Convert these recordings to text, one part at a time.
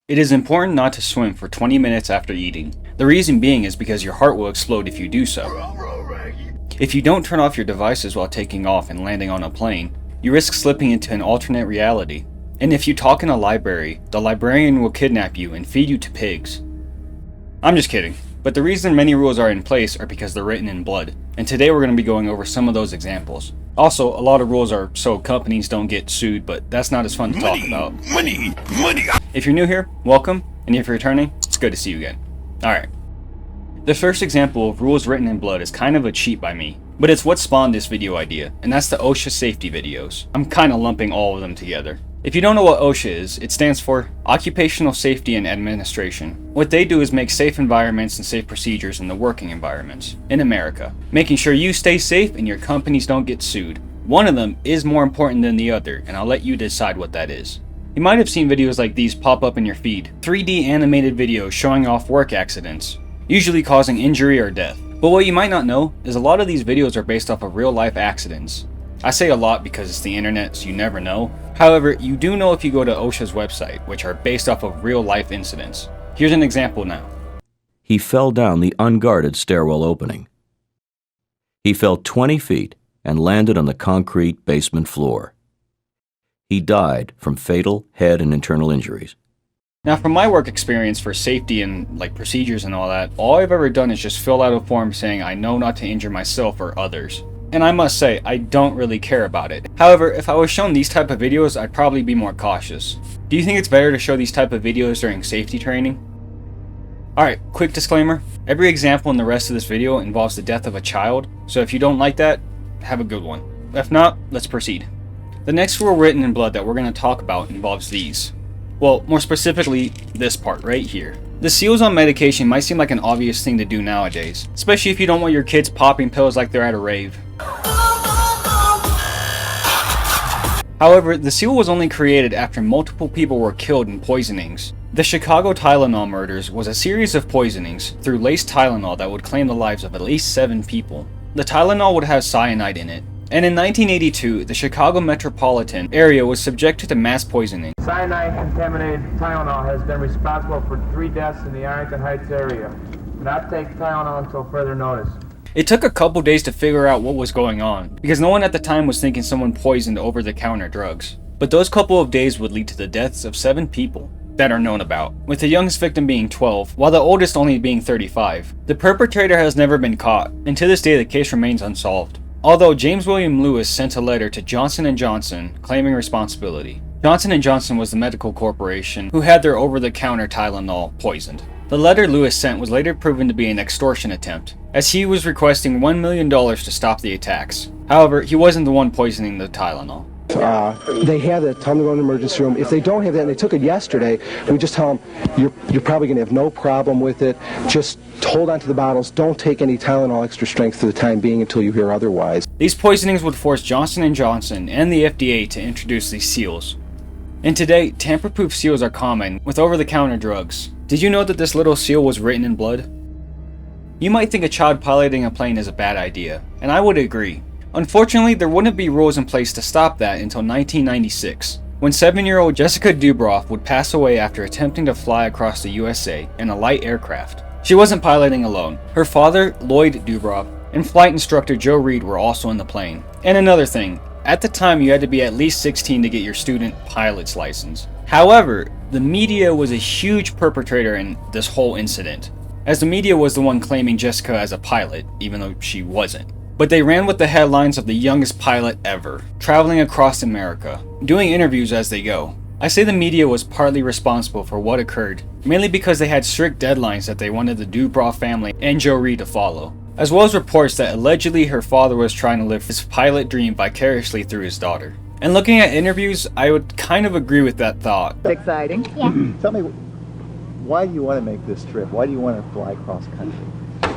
It is important not to swim for 20 minutes after eating. The reason being is because your heart will explode if you do so. If you don't turn off your devices while taking off and landing on a plane, you risk slipping into an alternate reality. And if you talk in a library, the librarian will kidnap you and feed you to pigs. I'm just kidding, but the reason many rules are in place are because they're written in blood, and today we're going to be going over some of those examples. Also, a lot of rules are so companies don't get sued, but that's not as fun to talk about. Money! If you're new here, welcome, and if you're returning, it's good to see you again. Alright. The first example of rules written in blood is kind of a cheat by me, but it's what spawned this video idea, and that's the OSHA safety videos. I'm kind of lumping all of them together. If you don't know what OSHA is, it stands for Occupational Safety and Administration. What they do is make safe environments and safe procedures in the working environments in America, making sure you stay safe and your companies don't get sued. One of them is more important than the other, and I'll let you decide what that is. You might have seen videos like these pop up in your feed, 3D animated videos showing off work accidents, usually causing injury or death. But what you might not know is a lot of these videos are based off of real life accidents. I say a lot because it's the internet, so you never know. However, you do know if you go to OSHA's website, which are based off of real life incidents. Here's an example now. He fell down the unguarded stairwell opening. He fell 20 feet and landed on the concrete basement floor. He died from fatal head and internal injuries. Now, from my work experience for safety and procedures and all that, all I've ever done is just fill out a form saying I know not to injure myself or others. And I must say, I don't really care about it. However, if I was shown these type of videos, I'd probably be more cautious. Do you think it's better to show these type of videos during safety training? Alright, quick disclaimer. Every example in the rest of this video involves the death of a child, so if you don't like that, have a good one. If not, let's proceed. The next rule written in blood that we're going to talk about involves these. Well, more specifically, this part right here. The seals on medication might seem like an obvious thing to do nowadays, especially if you don't want your kids popping pills like they're at a rave. However, the seal was only created after multiple people were killed in poisonings. The Chicago Tylenol murders was a series of poisonings through laced Tylenol that would claim the lives of at least 7 people. The Tylenol would have cyanide in it. And in 1982, the Chicago metropolitan area was subjected to mass poisoning. Cyanide-contaminated Tylenol has been responsible for 3 deaths in the Arlington Heights area. Do not take Tylenol until further notice. It took a couple days to figure out what was going on, because no one at the time was thinking someone poisoned over-the-counter drugs. But those couple of days would lead to the deaths of 7 people that are known about, with the youngest victim being 12, while the oldest only being 35. The perpetrator has never been caught, and to this day the case remains unsolved. Although James William Lewis sent a letter to Johnson & Johnson claiming responsibility. Johnson & Johnson was the medical corporation who had their over-the-counter Tylenol poisoned. The letter Lewis sent was later proven to be an extortion attempt, as he was requesting $1 million to stop the attacks. However, he wasn't the one poisoning the Tylenol. They have that, tell them to go to the emergency room. If they don't have that, and they took it yesterday, we just tell them, you're probably going to have no problem with it. Just hold on to the bottles. Don't take any Tylenol extra strength for the time being until you hear otherwise. These poisonings would force Johnson & Johnson and the FDA to introduce these seals. And today, tamper-proof seals are common with over-the-counter drugs. Did you know that this little seal was written in blood? You might think a child piloting a plane is a bad idea, and I would agree. Unfortunately, there wouldn't be rules in place to stop that until 1996, when 7-year-old Jessica Dubroff would pass away after attempting to fly across the USA in a light aircraft. She wasn't piloting alone. Her father, Lloyd Dubroff, and flight instructor Joe Reed were also in the plane. And another thing, at the time you had to be at least 16 to get your student pilot's license. However, the media was a huge perpetrator in this whole incident, as the media was the one claiming Jessica as a pilot, even though she wasn't. But they ran with the headlines of the youngest pilot ever, traveling across America, doing interviews as they go. I say the media was partly responsible for what occurred, mainly because they had strict deadlines that they wanted the Dubroff family and Joe Reed to follow, as well as reports that allegedly her father was trying to live his pilot dream vicariously through his daughter. And looking at interviews, I would kind of agree with that thought. Exciting. Yeah. Tell me, why do you want to make this trip? Why do you want to fly cross country?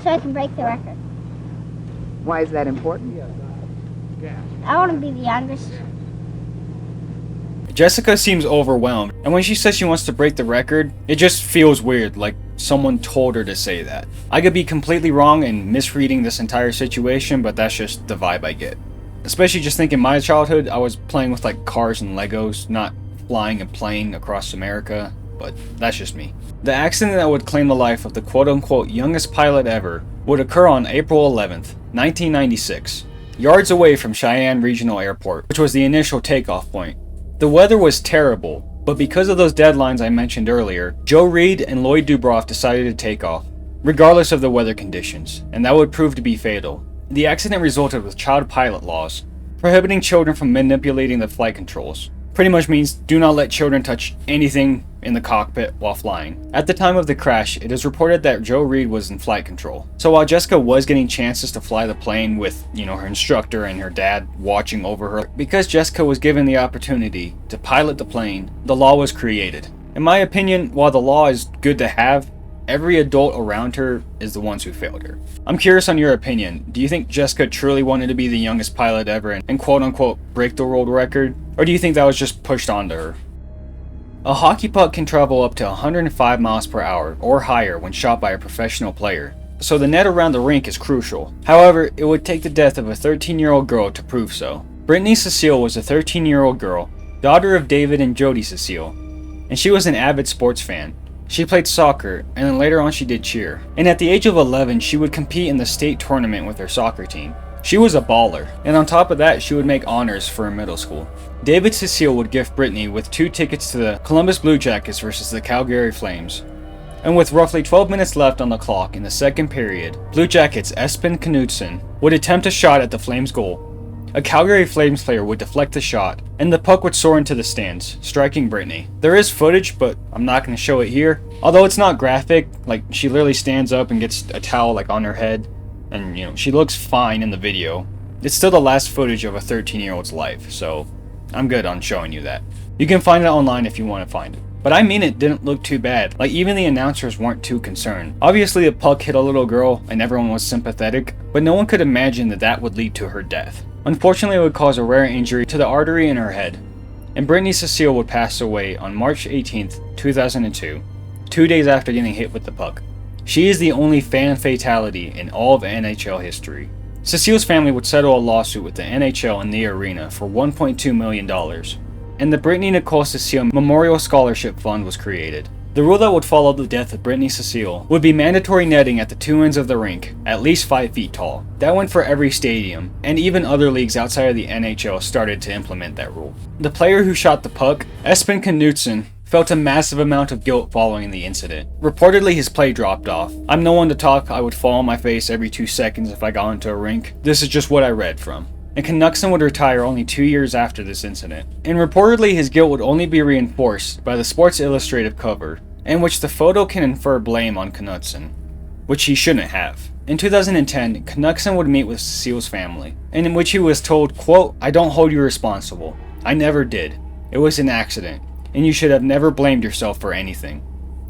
So I can break the record. Why is that important? I want to be the youngest. Jessica seems overwhelmed, and when she says she wants to break the record, it just feels weird, like someone told her to say that. I could be completely wrong and misreading this entire situation, but that's just the vibe I get. Especially just thinking my childhood, I was playing with like cars and Legos, not flying a plane across America. but that's just me. The accident that would claim the life of the quote-unquote youngest pilot ever would occur on April 11th, 1996, yards away from Cheyenne Regional Airport, which was the initial takeoff point. The weather was terrible, but because of those deadlines I mentioned earlier, Joe Reed and Lloyd Dubroff decided to take off, regardless of the weather conditions, and that would prove to be fatal. The accident resulted with child pilot laws, prohibiting children from manipulating the flight controls. Pretty much means do not let children touch anything in the cockpit while flying. At the time of the crash, it is reported that Joe Reed was in flight control. So while Jessica was getting chances to fly the plane with, her instructor and her dad watching over her, because Jessica was given the opportunity to pilot the plane, the law was created. In my opinion, while the law is good to have, every adult around her is the ones who failed her. I'm curious on your opinion. Do you think Jessica truly wanted to be the youngest pilot ever and quote-unquote break the world record? Or do you think that was just pushed onto her? A hockey puck can travel up to 105 miles per hour or higher when shot by a professional player, so the net around the rink is crucial. However, it would take the death of a 13-year-old girl to prove so. Britney Cecil was a 13-year-old girl, daughter of David and Jody Cecil, and she was an avid sports fan. She played soccer, and then later on she did cheer. And at the age of 11, she would compete in the state tournament with her soccer team. She was a baller, and on top of that, she would make honors for her middle school. David Cecil would gift Brittany with 2 tickets to the Columbus Blue Jackets versus the Calgary Flames. And with roughly 12 minutes left on the clock in the second period, Blue Jackets' Espen Knudsen would attempt a shot at the Flames' goal. A Calgary Flames player would deflect the shot, and the puck would soar into the stands, striking Brittany. There is footage, but I'm not going to show it here. Although it's not graphic, like she literally stands up and gets a towel on her head, and she looks fine in the video. It's still the last footage of a 13-year-old's life, so I'm good on showing you that. You can find it online if you want to find it. But I mean, it didn't look too bad. Even the announcers weren't too concerned. Obviously the puck hit a little girl and everyone was sympathetic, but no one could imagine that that would lead to her death. Unfortunately, it would cause a rare injury to the artery in her head, and Britney Cecil would pass away on March 18th, 2002, 2 days after getting hit with the puck. She is the only fan fatality in all of NHL history. Cecil's family would settle a lawsuit with the NHL and the arena for $1.2 million, and the Brittany Nichole Cecil Memorial Scholarship Fund was created. The rule that would follow the death of Britney Cecil would be mandatory netting at the 2 ends of the rink, at least 5 feet tall. That went for every stadium, and even other leagues outside of the NHL started to implement that rule. The player who shot the puck, Espen Knudsen, felt a massive amount of guilt following the incident. Reportedly, his play dropped off. I'm no one to talk, I would fall on my face every 2 seconds if I got into a rink. This is just what I read from. And Knudsen would retire only 2 years after this incident. And reportedly, his guilt would only be reinforced by the Sports Illustrated cover, in which the photo can infer blame on Knudsen, which he shouldn't have. In 2010, Knudsen would meet with Cecil's family, and in which he was told, quote, "I don't hold you responsible. I never did. It was an accident, and you should have never blamed yourself for anything.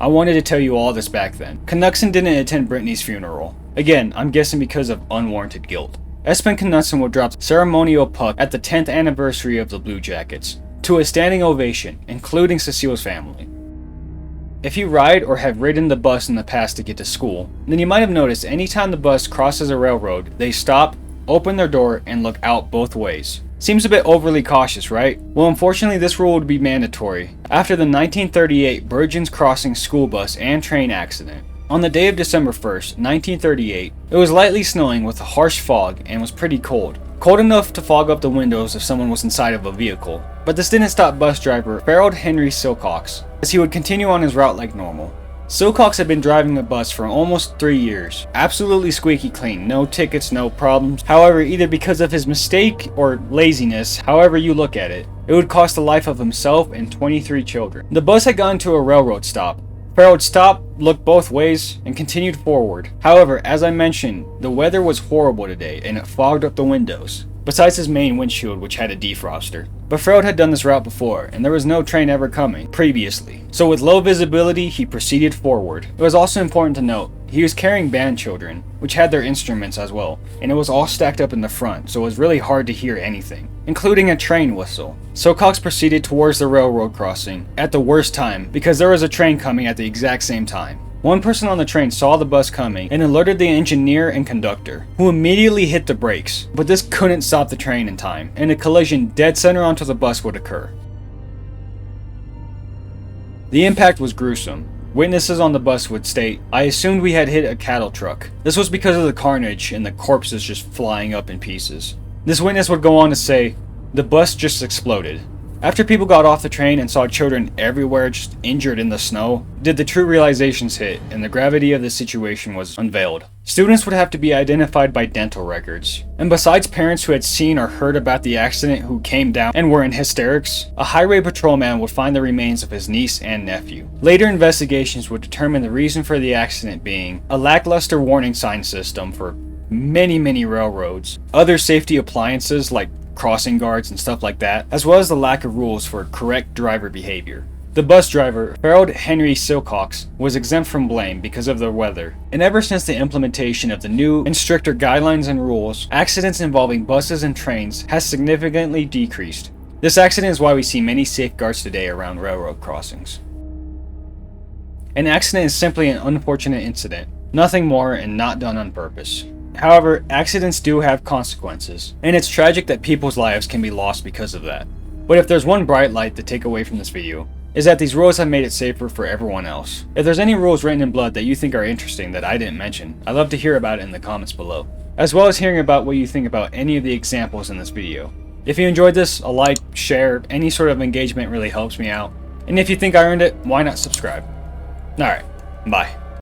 I wanted to tell you all this back then." Knudsen didn't attend Britney's funeral. Again, I'm guessing because of unwarranted guilt. Espen Knudsen would drop the ceremonial puck at the 10th anniversary of the Blue Jackets, to a standing ovation, including Cecil's family. If you ride or have ridden the bus in the past to get to school, then you might have noticed anytime the bus crosses a railroad, they stop, open their door, and look out both ways. Seems a bit overly cautious, right? Well, unfortunately, this rule would be mandatory after the 1938 Bergens Crossing school bus and train accident. On the day of December 1st, 1938, it was lightly snowing with a harsh fog and was pretty cold. Cold enough to fog up the windows if someone was inside of a vehicle. But this didn't stop bus driver Harold Henry Silcox, as he would continue on his route like normal. Silcox had been driving a bus for almost 3 years, absolutely squeaky clean, no tickets, no problems. However, either because of his mistake or laziness, however you look at it, it would cost the life of himself and 23 children. The bus had gotten to a railroad stop. Harold stopped, looked both ways, and continued forward. However, as I mentioned, the weather was horrible today and it fogged up the windows, besides his main windshield, which had a defroster. But Harold had done this route before, and there was no train ever coming previously. So with low visibility, he proceeded forward. It was also important to note, he was carrying band children, which had their instruments as well, and it was all stacked up in the front, so it was really hard to hear anything, including a train whistle. Silcox proceeded towards the railroad crossing at the worst time, because there was a train coming at the exact same time. One person on the train saw the bus coming and alerted the engineer and conductor, who immediately hit the brakes, but this couldn't stop the train in time, and a collision dead center onto the bus would occur. The impact was gruesome. Witnesses on the bus would state, "I assumed we had hit a cattle truck. This was because of the carnage and the corpses just flying up in pieces." This witness would go on to say, "The bus just exploded." After people got off the train and saw children everywhere just injured in the snow, did the true realizations hit and the gravity of the situation was unveiled. Students would have to be identified by dental records. And besides parents who had seen or heard about the accident who came down and were in hysterics, a highway patrolman would find the remains of his niece and nephew. Later investigations would determine the reason for the accident being a lackluster warning sign system for many railroads, other safety appliances like crossing guards and stuff like that, as well as the lack of rules for correct driver behavior. The bus driver, Harold Henry Silcox, was exempt from blame because of the weather, and ever since the implementation of the new and stricter guidelines and rules, accidents involving buses and trains has significantly decreased. This accident is why we see many safeguards today around railroad crossings. An accident is simply an unfortunate incident, nothing more, and not done on purpose. However, accidents do have consequences, and it's tragic that people's lives can be lost because of that. But if there's one bright light to take away from this video, is that these rules have made it safer for everyone else. If there's any rules written in blood that you think are interesting that I didn't mention, I'd love to hear about it in the comments below, as well as hearing about what you think about any of the examples in this video. If you enjoyed this, a like, share, any sort of engagement really helps me out, and if you think I earned it, why not subscribe? Alright, bye.